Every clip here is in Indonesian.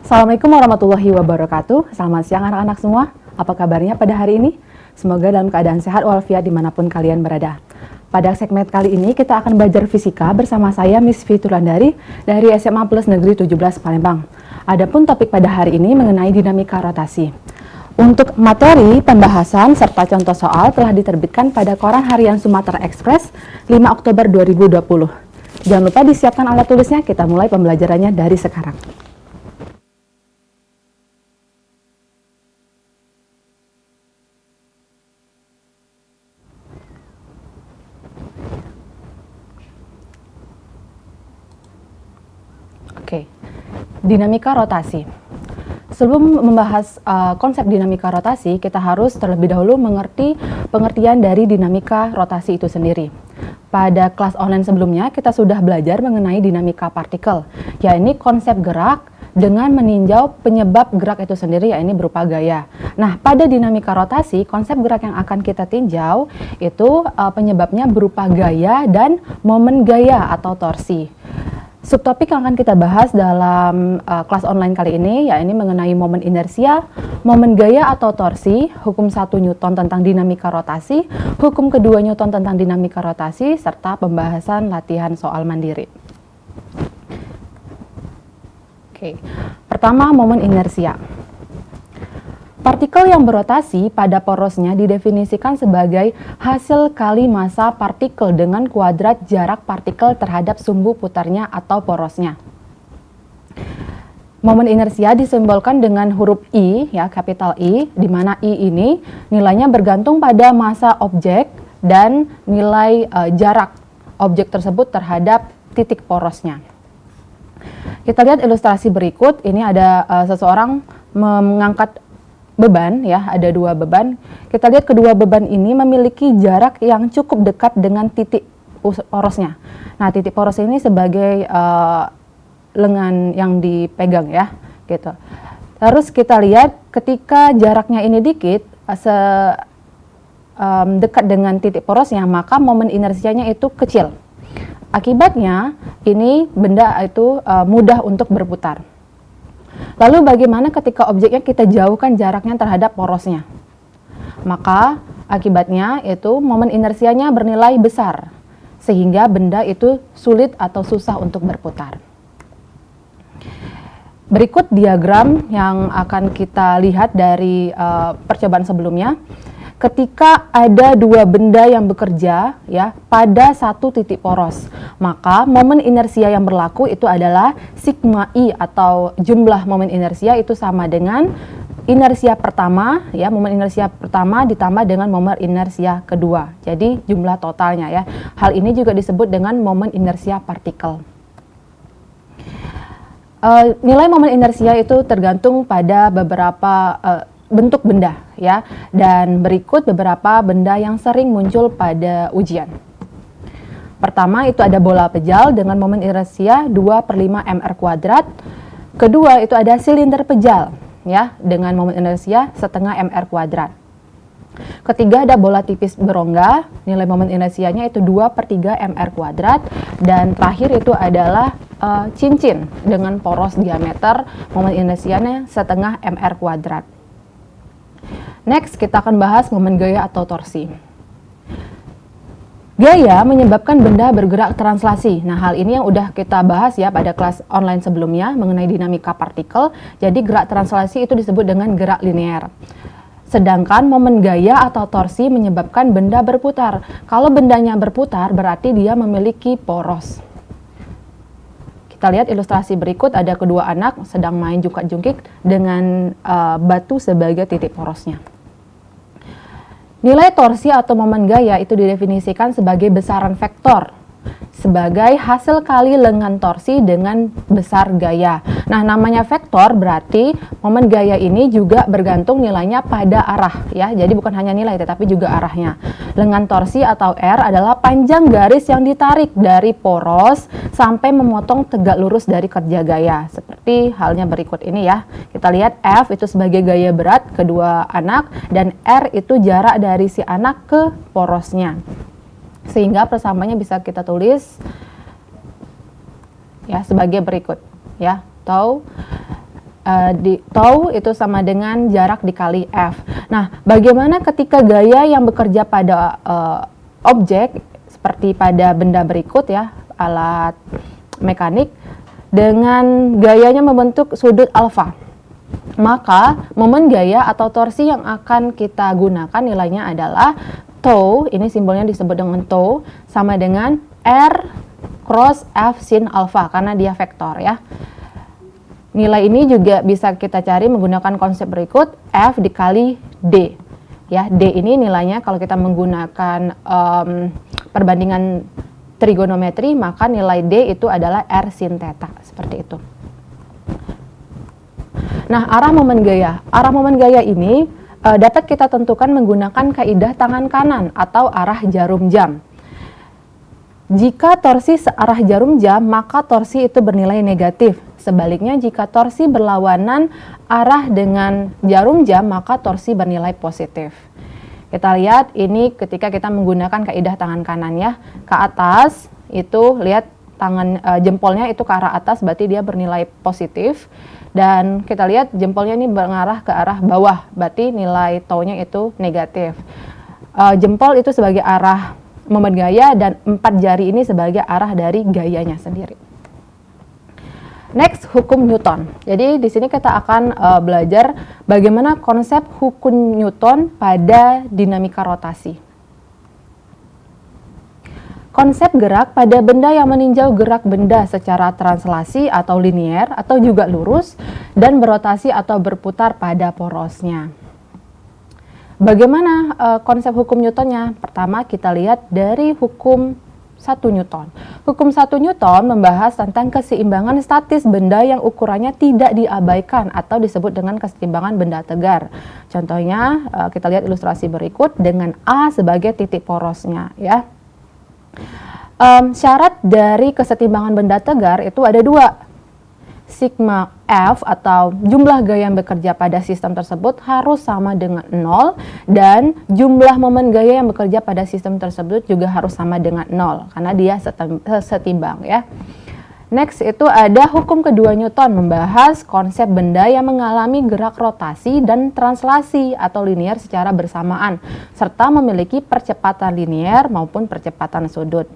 Assalamualaikum warahmatullahi wabarakatuh. Selamat siang anak-anak semua. Apa kabarnya pada hari ini? Semoga dalam keadaan sehat walafiat dimanapun kalian berada. Pada segmen kali ini kita akan belajar fisika bersama saya Miss Fitulandari dari SMA Plus Negeri 17 Palembang. Adapun topik pada hari ini mengenai dinamika rotasi. Untuk materi, pembahasan, serta contoh soal telah diterbitkan pada Koran Harian Sumatera Express 5 Oktober 2020. Jangan lupa disiapkan alat tulisnya, kita mulai pembelajarannya dari sekarang. Oke, dinamika rotasi. Sebelum membahas konsep dinamika rotasi, kita harus terlebih dahulu mengerti pengertian dari dinamika rotasi itu sendiri. Pada kelas online sebelumnya, kita sudah belajar mengenai dinamika partikel, yaitu konsep gerak dengan meninjau penyebab gerak itu sendiri, yaitu berupa gaya. Nah, pada dinamika rotasi, konsep gerak yang akan kita tinjau itu penyebabnya berupa gaya dan momen gaya atau torsi. Subtopik yang akan kita bahas dalam kelas online kali ini yaitu mengenai momen inersia, momen gaya atau torsi, hukum 1 Newton tentang dinamika rotasi, hukum kedua Newton tentang dinamika rotasi, serta pembahasan latihan soal mandiri. Oke. Pertama, momen inersia. Partikel yang berotasi pada porosnya didefinisikan sebagai hasil kali massa partikel dengan kuadrat jarak partikel terhadap sumbu putarnya atau porosnya. Momen inersia disimbolkan dengan huruf I, ya, kapital I, di mana I ini nilainya bergantung pada massa objek dan nilai jarak objek tersebut terhadap titik porosnya. Kita lihat ilustrasi berikut. Ini ada seseorang mengangkat beban, ya, ada 2 beban. Kita lihat kedua beban ini memiliki jarak yang cukup dekat dengan titik porosnya. Nah, titik poros ini sebagai lengan yang dipegang, ya, gitu. Terus kita lihat ketika jaraknya ini dikit, dekat dengan titik porosnya, maka momen inersianya itu kecil. Akibatnya, ini benda itu mudah untuk berputar. Lalu bagaimana ketika objeknya kita jauhkan jaraknya terhadap porosnya? Maka akibatnya itu momen inersianya bernilai besar, sehingga benda itu sulit atau susah untuk berputar. Berikut diagram yang akan kita lihat dari percobaan sebelumnya. Ketika ada 2 benda yang bekerja, ya, pada satu titik poros, maka momen inersia yang berlaku itu adalah sigma I atau jumlah momen inersia itu sama dengan inersia pertama, ya, momen inersia pertama ditambah dengan momen inersia kedua. Jadi jumlah totalnya, ya. Hal ini juga disebut dengan momen inersia partikel. Nilai momen inersia itu tergantung pada beberapa bentuk benda, ya, dan berikut beberapa benda yang sering muncul pada ujian. Pertama itu ada bola pejal dengan momen inersia 2/5 mr². Kedua itu ada silinder pejal, ya, dengan momen inersia 0,5 mr². Ketiga ada bola tipis berongga, nilai momen inersianya itu 2/3 mr². Dan terakhir itu adalah cincin dengan poros diameter, momen inersianya 0,5 mr². Next, kita akan bahas momen gaya atau torsi. Gaya menyebabkan benda bergerak translasi. Nah, hal ini yang udah kita bahas, ya, pada kelas online sebelumnya mengenai dinamika partikel. Jadi gerak translasi itu disebut dengan gerak linear. Sedangkan momen gaya atau torsi menyebabkan benda berputar. Kalau bendanya berputar berarti dia memiliki poros. Kita lihat ilustrasi berikut, ada kedua anak sedang main jungkat-jungkit dengan batu sebagai titik porosnya. Nilai torsi atau momen gaya itu didefinisikan sebagai besaran vektor sebagai hasil kali lengan torsi dengan besar gaya. Nah, namanya vektor berarti momen gaya ini juga bergantung nilainya pada arah, ya. Jadi bukan hanya nilai tetapi juga arahnya. Lengan torsi atau R adalah panjang garis yang ditarik dari poros sampai memotong tegak lurus dari kerja gaya. Seperti halnya berikut ini, ya. Kita lihat F itu sebagai gaya berat kedua anak dan R itu jarak dari si anak ke porosnya. Sehingga persamaannya bisa kita tulis, ya, sebagai berikut, ya, atau tau itu sama dengan jarak dikali F. Nah, bagaimana ketika gaya yang bekerja pada objek seperti pada benda berikut ya, alat mekanik dengan gayanya membentuk sudut alfa? Maka momen gaya atau torsi yang akan kita gunakan nilainya adalah tau, ini simbolnya disebut dengan tau, sama dengan R cross F sin alfa karena dia vektor ya. Nilai ini juga bisa kita cari menggunakan konsep berikut, F dikali D. Ya, D ini nilainya kalau kita menggunakan perbandingan trigonometri, maka nilai D itu adalah R sin theta, seperti itu. Nah, arah momen gaya. Arah momen gaya ini dapat kita tentukan menggunakan kaidah tangan kanan atau arah jarum jam. Jika torsi searah jarum jam, maka torsi itu bernilai negatif. Sebaliknya, jika torsi berlawanan arah dengan jarum jam, maka torsi bernilai positif. Kita lihat ini ketika kita menggunakan kaidah tangan kanan ya. Ke atas itu lihat tangan jempolnya itu ke arah atas, berarti dia bernilai positif. Dan kita lihat jempolnya ini mengarah ke arah bawah, berarti nilai tau-nya itu negatif. Jempol itu sebagai arah momen gaya dan 4 jari ini sebagai arah dari gayanya sendiri. Next, hukum Newton. Jadi di sini kita akan belajar bagaimana konsep hukum Newton pada dinamika rotasi. Konsep gerak pada benda yang meninjau gerak benda secara translasi atau linier atau juga lurus dan berotasi atau berputar pada porosnya. Bagaimana konsep hukum Newtonnya? Pertama kita lihat dari hukum 1 Newton. Hukum 1 Newton membahas tentang keseimbangan statis benda yang ukurannya tidak diabaikan atau disebut dengan keseimbangan benda tegar. Contohnya kita lihat ilustrasi berikut dengan A sebagai titik porosnya ya. Syarat dari keseimbangan benda tegar itu ada 2. Sigma F atau jumlah gaya yang bekerja pada sistem tersebut harus sama dengan 0 dan jumlah momen gaya yang bekerja pada sistem tersebut juga harus sama dengan 0 karena dia setimbang ya. Next itu ada hukum kedua Newton membahas konsep benda yang mengalami gerak rotasi dan translasi atau linier secara bersamaan serta memiliki percepatan linier maupun percepatan sudut.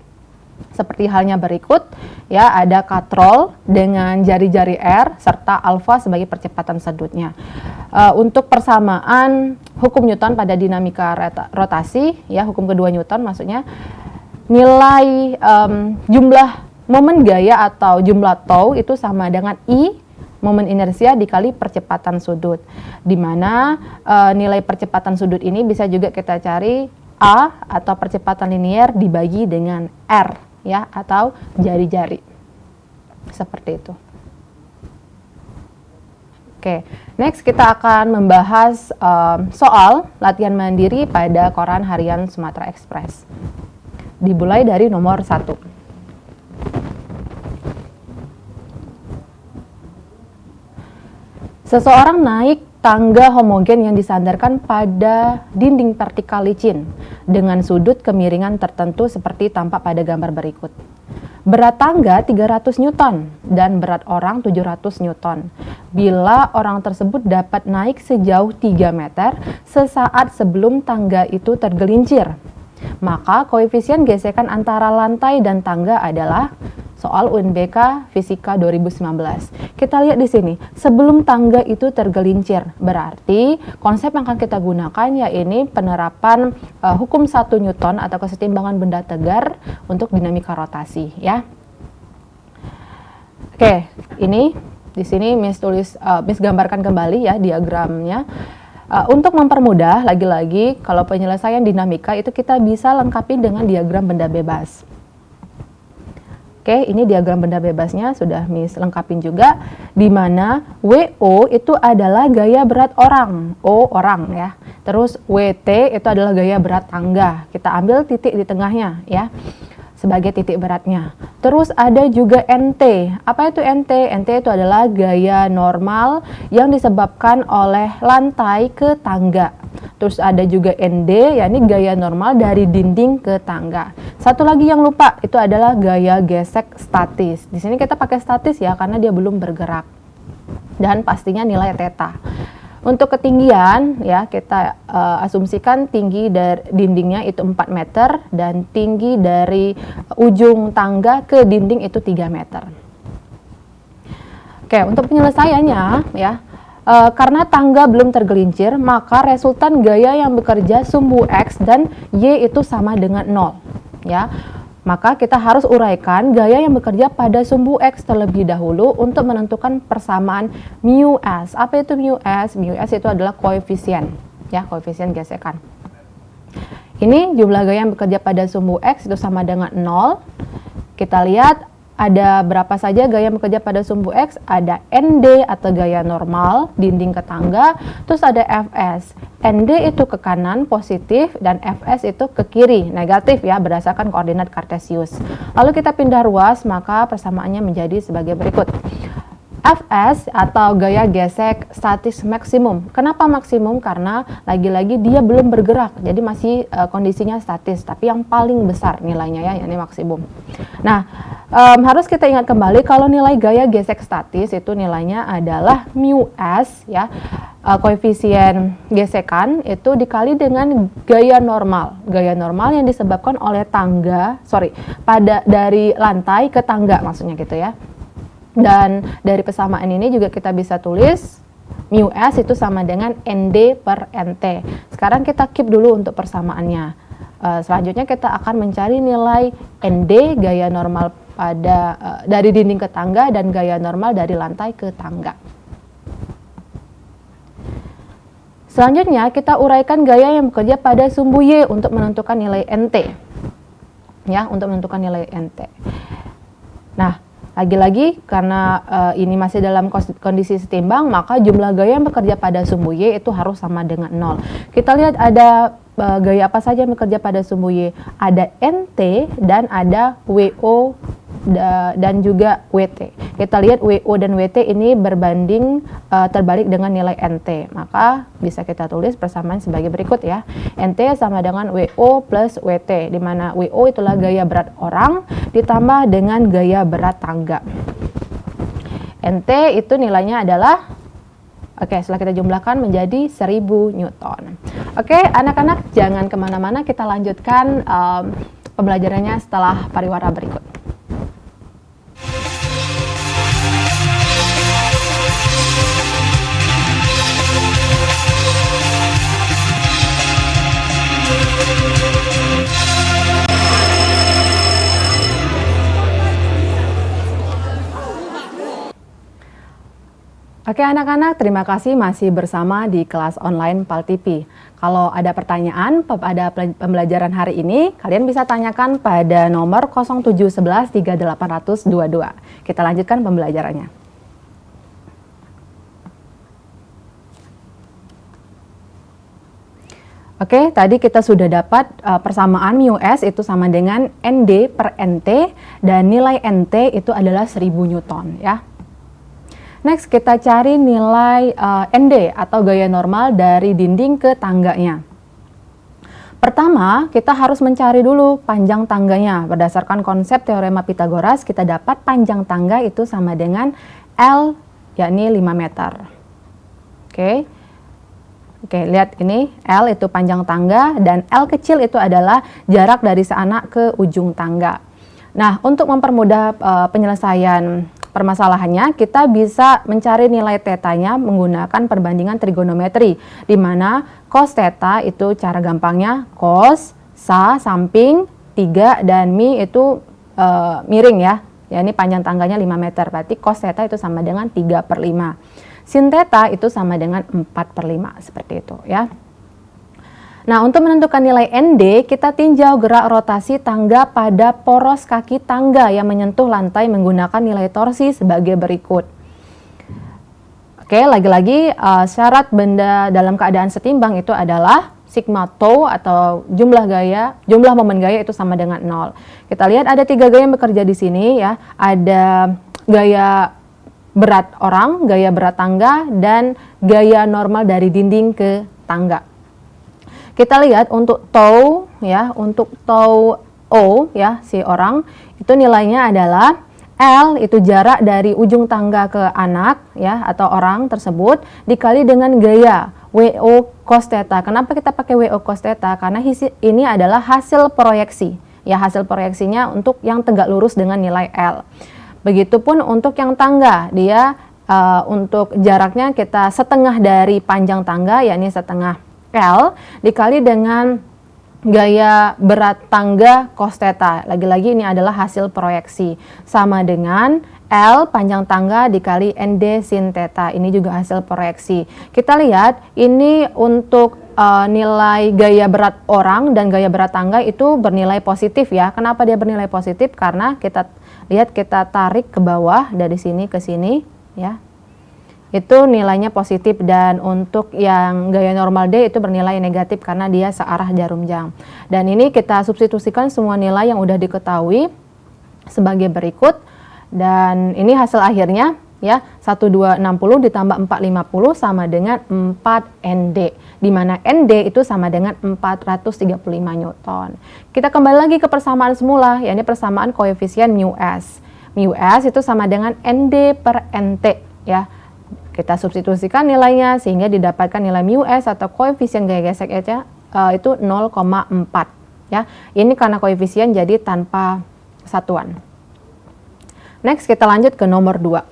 Seperti halnya berikut, ya ada katrol dengan jari-jari R serta alfa sebagai percepatan sudutnya. Untuk persamaan hukum Newton pada dinamika rotasi, ya hukum kedua Newton maksudnya nilai jumlah momen gaya atau jumlah tau itu sama dengan I momen inersia dikali percepatan sudut, di mana nilai percepatan sudut ini bisa juga kita cari A atau percepatan linier dibagi dengan R ya atau jari-jari seperti itu. Oke, next kita akan membahas soal latihan mandiri pada koran harian Sumatera Express. Dimulai dari nomor 1. Seseorang naik tangga homogen yang disandarkan pada dinding vertikal licin dengan sudut kemiringan tertentu seperti tampak pada gambar berikut. Berat tangga 300 Newton dan berat orang 700 Newton. Bila orang tersebut dapat naik sejauh 3 meter sesaat sebelum tangga itu tergelincir, maka koefisien gesekan antara lantai dan tangga adalah soal UNBK Fisika 2019. Kita lihat di sini, sebelum tangga itu tergelincir, berarti konsep yang akan kita gunakan yaitu penerapan hukum 1 Newton atau kesetimbangan benda tegar untuk dinamika rotasi ya. Oke, ini di sini Miss gambarkan kembali ya diagramnya. Untuk mempermudah, lagi-lagi kalau penyelesaian dinamika itu kita bisa lengkapi dengan diagram benda bebas. Oke, ini diagram benda bebasnya sudah Miss lengkapin juga, di mana WO itu adalah gaya berat orang, O orang ya. Terus WT itu adalah gaya berat tangga. Kita ambil titik di tengahnya ya sebagai titik beratnya. Terus ada juga NT. Apa itu NT? NT itu adalah gaya normal yang disebabkan oleh lantai ke tangga. Terus ada juga ND, yakni gaya normal dari dinding ke tangga. Satu lagi yang lupa, itu adalah gaya gesek statis. Di sini kita pakai statis ya, karena dia belum bergerak. dan pastinya nilai theta. Untuk ketinggian ya kita asumsikan tinggi dari dindingnya itu 4 meter dan tinggi dari ujung tangga ke dinding itu 3 meter. Oke, untuk penyelesaiannya ya, karena tangga belum tergelincir, maka resultan gaya yang bekerja sumbu X dan Y itu sama dengan 0 ya. Maka kita harus uraikan gaya yang bekerja pada sumbu X terlebih dahulu untuk menentukan persamaan mu S. Apa itu mu S? Mu S itu adalah koefisien, ya, koefisien gesekan. Ini jumlah gaya yang bekerja pada sumbu X itu sama dengan 0. Kita lihat ada berapa saja gaya yang bekerja pada sumbu X. Ada ND atau gaya normal, dinding ke tangga, terus ada Fs. ND itu ke kanan positif dan Fs itu ke kiri negatif ya, berdasarkan koordinat Kartesius. Lalu kita pindah ruas, maka persamaannya menjadi sebagai berikut. Fs atau gaya gesek statis maksimum. Kenapa maksimum? Karena lagi-lagi dia belum bergerak, jadi masih kondisinya statis, tapi yang paling besar nilainya ya, ini maksimum. Nah, harus kita ingat kembali kalau nilai gaya gesek statis itu nilainya adalah mu s ya, koefisien gesekan itu dikali dengan gaya normal. Gaya normal yang disebabkan oleh dari lantai ke tangga maksudnya gitu ya. Dan dari persamaan ini juga kita bisa tulis mu S itu sama dengan ND per NT. Sekarang kita keep dulu untuk persamaannya. Selanjutnya kita akan mencari nilai ND gaya normal dari dinding ke tangga dan gaya normal dari lantai ke tangga. Selanjutnya kita uraikan gaya yang bekerja pada sumbu Y untuk menentukan nilai NT. Ya, untuk menentukan nilai NT. Nah, lagi-lagi karena ini masih dalam kondisi setimbang, maka jumlah gaya yang bekerja pada sumbu Y itu harus sama dengan 0. Kita lihat ada gaya apa saja yang bekerja pada sumbu Y. Ada NT dan ada WO dan juga WT. Kita lihat WO dan WT ini berbanding terbalik dengan nilai NT. Maka bisa kita tulis persamaan sebagai berikut ya. NT sama dengan WO plus WT, di mana WO itulah gaya berat orang ditambah dengan gaya berat tangga. NT itu nilainya adalah, setelah kita jumlahkan menjadi 1000 Newton. Anak-anak jangan kemana-mana, kita lanjutkan pembelajarannya setelah pariwara berikut. Anak-anak, terima kasih masih bersama di kelas online PAL TV. Kalau ada pertanyaan pada pembelajaran hari ini, kalian bisa tanyakan pada nomor 0711 3822. Kita lanjutkan pembelajarannya. Tadi kita sudah dapat persamaan mu S itu sama dengan ND per NT, dan nilai NT itu adalah 1000 Newton ya. Next, kita cari nilai ND atau gaya normal dari dinding ke tangganya. Pertama, kita harus mencari dulu panjang tangganya. Berdasarkan konsep teorema Pythagoras, kita dapat panjang tangga itu sama dengan L, yakni 5 meter. Lihat ini, L itu panjang tangga dan L kecil itu adalah jarak dari sana ke ujung tangga. Nah, untuk mempermudah penyelesaian permasalahannya, kita bisa mencari nilai tetanya menggunakan perbandingan trigonometri, di mana cos theta itu cara gampangnya cos sa samping 3 dan mi itu miring ya. Ini panjang tangganya 5 meter, berarti cos theta itu sama dengan 3/5. Sin theta itu sama dengan 4/5, seperti itu ya. Nah, untuk menentukan nilai ND, kita tinjau gerak rotasi tangga pada poros kaki tangga yang menyentuh lantai menggunakan nilai torsi sebagai berikut. Lagi-lagi syarat benda dalam keadaan setimbang itu adalah sigma tau atau jumlah momen gaya itu sama dengan 0. Kita lihat ada 3 gaya yang bekerja di sini ya. Ada gaya berat orang, gaya berat tangga, dan gaya normal dari dinding ke tangga. Kita lihat untuk tau ya, untuk tau O ya, si orang itu nilainya adalah L itu jarak dari ujung tangga ke anak ya atau orang tersebut dikali dengan gaya WO cos theta. Kenapa kita pakai WO cos theta? Karena ini adalah hasil proyeksi. Ya, hasil proyeksinya untuk yang tegak lurus dengan nilai L. Begitupun untuk yang tangga, dia untuk jaraknya kita setengah dari panjang tangga, yakni setengah L dikali dengan gaya berat tangga cos theta. Lagi-lagi ini adalah hasil proyeksi. Sama dengan L panjang tangga dikali ND sin theta. Ini juga hasil proyeksi. Kita lihat ini untuk nilai gaya berat orang dan gaya berat tangga itu bernilai positif ya. Kenapa dia bernilai positif? Karena kita lihat, kita tarik ke bawah dari sini ke sini ya. Itu nilainya positif, dan untuk yang gaya normal D itu bernilai negatif karena dia searah jarum jam. Dan ini kita substitusikan semua nilai yang udah diketahui sebagai berikut, dan ini hasil akhirnya ya, 1260 ditambah 450 sama dengan 4 ND, di mana ND itu sama dengan 435 Newton. Kita kembali lagi ke persamaan semula, yakni persamaan koefisien mu S. Mu S itu sama dengan ND per NT ya. Kita substitusikan nilainya sehingga didapatkan nilai mu S atau koefisien gaya geseknya itu 0,4 ya. Ini karena koefisien jadi tanpa satuan. Next kita lanjut ke nomor 2.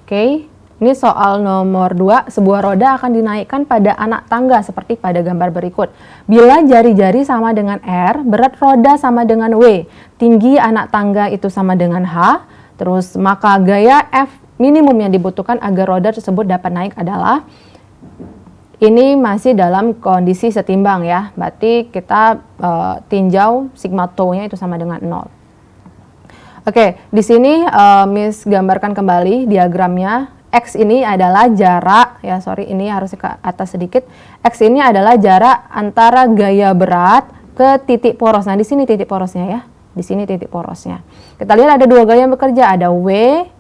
Oke, ini soal nomor 2, sebuah roda akan dinaikkan pada anak tangga seperti pada gambar berikut. Bila jari-jari sama dengan R, berat roda sama dengan W, tinggi anak tangga itu sama dengan H, terus maka gaya F minimum yang dibutuhkan agar roda tersebut dapat naik adalah, ini masih dalam kondisi setimbang ya, berarti kita tinjau sigma tau-nya itu sama dengan 0. Oke, di sini Miss gambarkan kembali diagramnya. X ini adalah jarak, ya sorry ini harus ke atas sedikit. X ini adalah jarak antara gaya berat ke titik poros. Nah, di sini titik porosnya ya. Di sini titik porosnya. Kita lihat ada dua gaya yang bekerja, ada W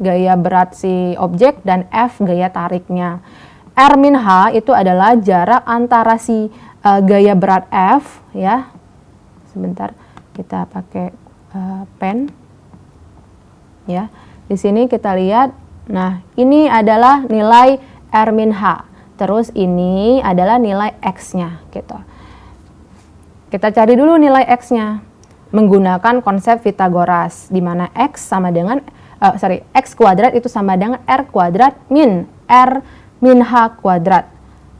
gaya berat si objek dan F gaya tariknya. R min H itu adalah jarak antara si gaya berat F ya. Sebentar kita pakai pen ya. Di sini kita lihat, nah ini adalah nilai R min H. Terus ini adalah nilai X-nya gitu. Kita cari dulu nilai X-nya menggunakan konsep Pythagoras, di mana X sama dengan X kuadrat itu sama dengan R kuadrat min R min H kuadrat,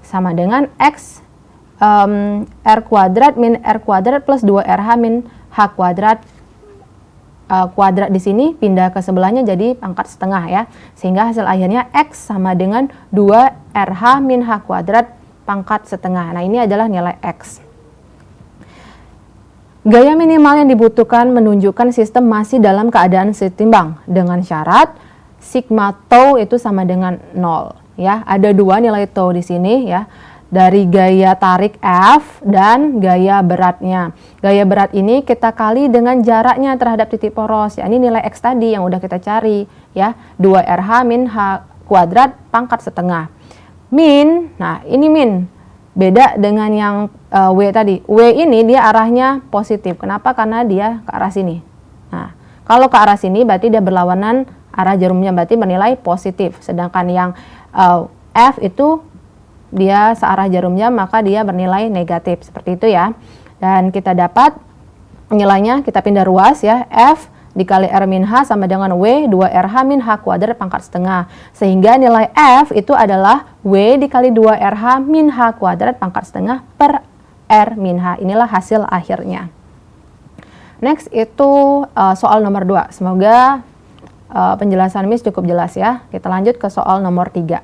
sama dengan X R kuadrat min R kuadrat plus 2RH min H kuadrat. Kuadrat di sini pindah ke sebelahnya jadi pangkat setengah ya, sehingga hasil akhirnya X sama dengan 2RH min H kuadrat pangkat setengah. Nah, ini adalah nilai X. Gaya minimal yang dibutuhkan menunjukkan sistem masih dalam keadaan setimbang dengan syarat sigma tau itu sama dengan 0 ya. Ada dua nilai tau di sini ya, dari gaya tarik F dan gaya beratnya. Gaya berat ini kita kali dengan jaraknya terhadap titik poros, ya ini nilai X tadi yang udah kita cari ya, 2RH min H kuadrat pangkat setengah. Min, nah ini min beda dengan yang W tadi. W ini dia arahnya positif. Kenapa? Karena dia ke arah sini. Nah, kalau ke arah sini berarti dia berlawanan arah jarumnya, berarti bernilai positif. Sedangkan yang F itu dia searah jarumnya, maka dia bernilai negatif. Seperti itu ya. Dan kita dapat nilainya, kita pindah ruas ya. F dikali R min H sama dengan W 2RH min H kuadrat pangkat setengah. Sehingga nilai F itu adalah W dikali 2RH min H kuadrat pangkat setengah per R min H. Inilah hasil akhirnya. Next itu soal nomor 2. Semoga penjelasan Miss cukup jelas ya. Kita lanjut ke soal nomor 3.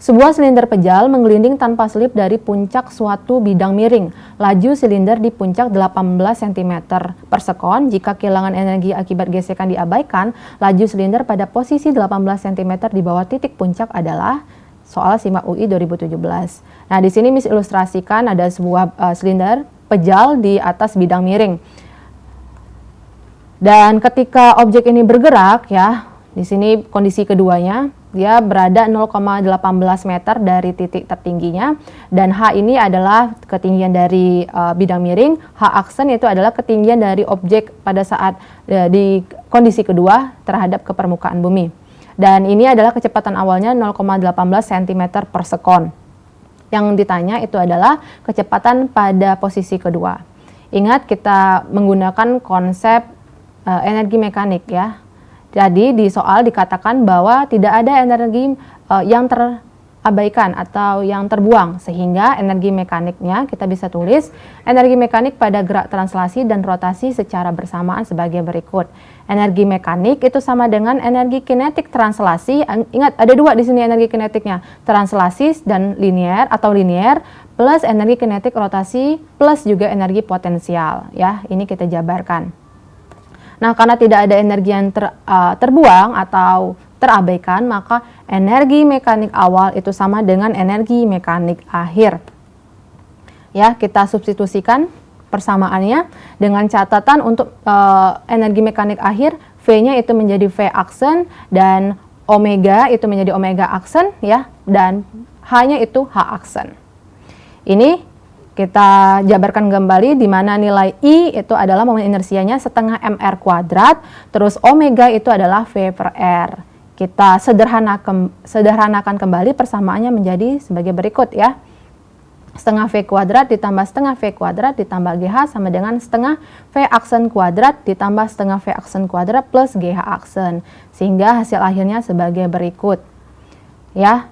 Sebuah silinder pejal menggelinding tanpa selip dari puncak suatu bidang miring. Laju silinder di puncak 18 cm per sekon. Jika kehilangan energi akibat gesekan diabaikan, laju silinder pada posisi 18 cm di bawah titik puncak adalah, soal SIMAK UI 2017. Nah, di sini Miss ilustrasikan ada sebuah silinder pejal di atas bidang miring. Dan ketika objek ini bergerak ya, di sini kondisi keduanya, dia berada 0,18 meter dari titik tertingginya, dan H ini adalah ketinggian dari bidang miring. H aksen itu adalah ketinggian dari objek pada saat di kondisi kedua terhadap ke permukaan bumi. Dan ini adalah kecepatan awalnya 0,18 cm per sekon. Yang ditanya itu adalah kecepatan pada posisi kedua. Ingat, kita menggunakan konsep energi mekanik ya. Jadi di soal dikatakan bahwa tidak ada energi yang terabaikan atau yang terbuang, sehingga energi mekaniknya kita bisa tulis energi mekanik pada gerak translasi dan rotasi secara bersamaan sebagai berikut. Energi mekanik itu sama dengan energi kinetik translasi. Ingat, ada dua di sini energi kinetiknya, translasi dan linear atau linear, plus energi kinetik rotasi plus juga energi potensial ya. Ini kita jabarkan. Nah, karena tidak ada energi yang terbuang atau terabaikan, maka energi mekanik awal itu sama dengan energi mekanik akhir. Ya, kita substitusikan persamaannya dengan catatan untuk energi mekanik akhir, V-nya itu menjadi V aksen dan omega itu menjadi omega aksen ya, dan H-nya itu H aksen. Ini kita jabarkan kembali di mana nilai I itu adalah momen inersianya setengah mr kuadrat, terus omega itu adalah V per R. Kita sederhanakan kembali persamaannya menjadi sebagai berikut ya. Setengah V kuadrat ditambah setengah V kuadrat ditambah GH sama dengan setengah V aksen kuadrat ditambah setengah V aksen kuadrat plus GH aksen. Sehingga hasil akhirnya sebagai berikut. Ya.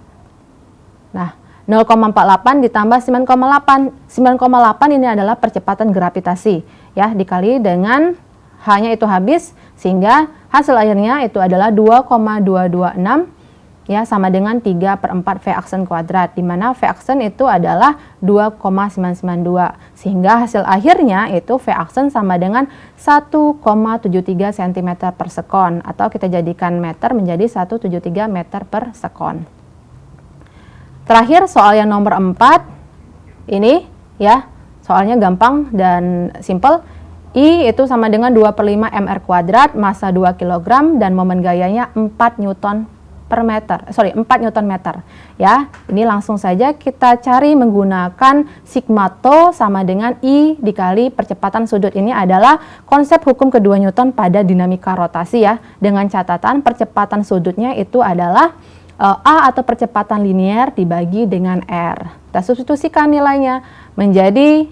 Nah, 0,48 ditambah 9,8. 9,8 ini adalah percepatan gravitasi ya, dikali dengan H-nya itu habis, sehingga hasil akhirnya itu adalah 2,226 ya, sama dengan 3/4 V aksen kuadrat, di mana V aksen itu adalah 2,992, sehingga hasil akhirnya itu V aksen sama dengan 1,73 cm per sekon, atau kita jadikan meter menjadi 173 meter per sekon. Terakhir soal yang nomor 4 ini ya, soalnya gampang dan simple. I itu sama dengan 2/5 mr kuadrat, massa 2 kg, dan momen gayanya 4 Newton meter ya. Ini langsung saja kita cari menggunakan sigma tau sama dengan I dikali percepatan sudut. Ini adalah konsep hukum kedua Newton pada dinamika rotasi ya, dengan catatan percepatan sudutnya itu adalah A atau percepatan linear dibagi dengan R. Kita substitusikan nilainya menjadi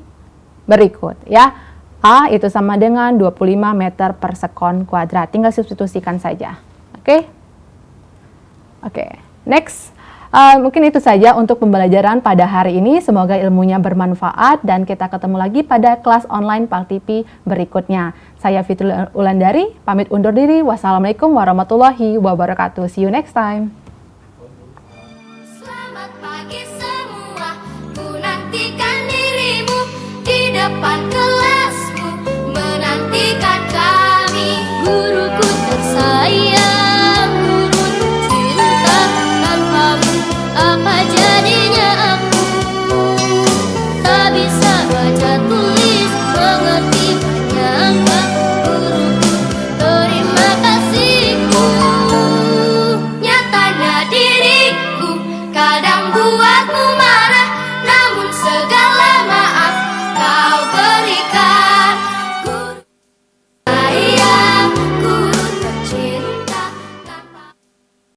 berikut ya. A itu sama dengan 25 meter per sekon kuadrat. Tinggal substitusikan saja. Oke. Next. Mungkin itu saja untuk pembelajaran pada hari ini. Semoga ilmunya bermanfaat dan kita ketemu lagi pada kelas online Pal TV berikutnya. Saya Fitri Ulandari, pamit undur diri. Wassalamualaikum warahmatullahi wabarakatuh. See you next time.